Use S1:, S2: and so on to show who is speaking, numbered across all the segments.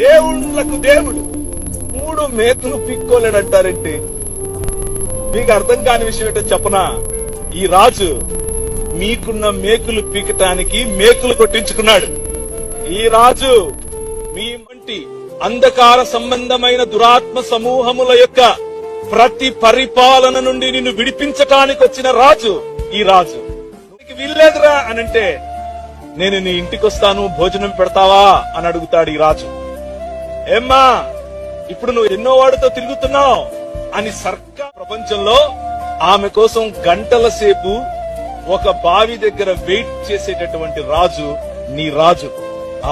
S1: దేవుళ్లకు దేవుడు 3 మేకులు పిక్కోలేడంటారంటే మీకు అర్థం కాని విషయం ఏంటో చెప్పనా? ఈ రాజు మీకున్న మేకులు పీకటానికి మేకులు కొట్టించుకున్నాడు. ఈ రాజు మీ వంటి అంధకార సంబంధమైన దురాత్మ సమూహముల యొక్క ప్రతి పరిపాలన నుండి నిన్ను విడిపించటానికి వచ్చిన రాజు ఈ రాజు. నీకు వీల్లేదురా అనంటే నేను నీ ఇంటికి వస్తాను, భోజనం పెడతావా అని అడుగుతాడు ఈ రాజు. ఏమ్మా ఇప్పుడు నువ్వు ఎన్నో వాడితో తిరుగుతున్నావు అని సర్కార్ ప్రపంచంలో ఆమె కోసం గంటల సేపు ఒక బావి దగ్గర వెయిట్ చేసేటటువంటి రాజు నీ రాజు.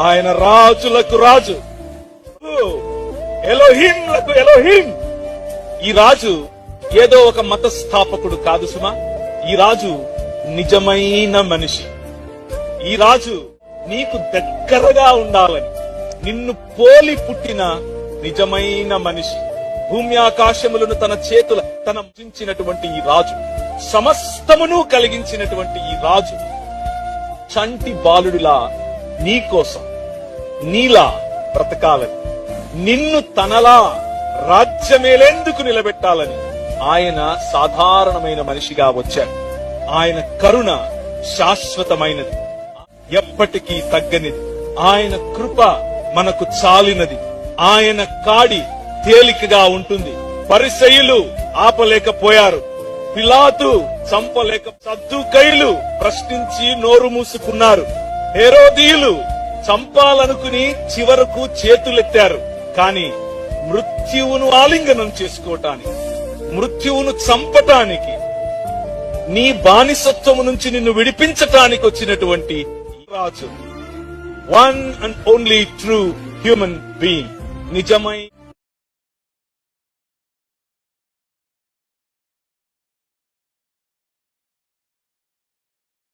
S1: ఆయన రాజులకు రాజు, ఎలోహింలకు ఎలోహిం. ఈ రాజు ఏదో ఒక మత స్థాపకుడు కాదు సుమా. ఈ రాజు నిజమైన మనిషి. ఈ రాజు నీకు దగ్గరగా ఉండాలని నిన్ను పోలి పుట్టిన నిజమైన మనిషి. భూమి ఆకాశములను తన చేతుల తన ఉంచినటువంటి ఈ రాజు, సమస్తమును కలిగించినటువంటి ఈ రాజు చంటి బాలుడిలా నీ కోసం నీలా బ్రతకాలని, నిన్ను తనలా రాజ్యమేలేందుకు నిలబెట్టాలని ఆయన సాధారణమైన మనిషిగా వచ్చాడు. ఆయన కరుణ శాశ్వతమైనది, ఎప్పటికీ తగ్గనిది. ఆయన కృప మనకు చాలినది. ఆయన కాడి తేలికగా ఉంటుంది. పరిసయ్యులు ఆపలేకపోయారు, పిలాతు చంపలేక, సద్దూకయ్యులు ప్రశ్నించి నోరు మూసుకున్నారు, హేరోదీయులు చంపాలనుకుని చివరకు చేతులెత్తారు. కాని మృత్యువును ఆలింగనం చేసుకోవటానికి, మృత్యువును చంపటానికి, నీ బానిసత్వము నుంచి నిన్ను విడిపించటానికి వచ్చినటువంటి రాజు, one and only true human being, నిజమై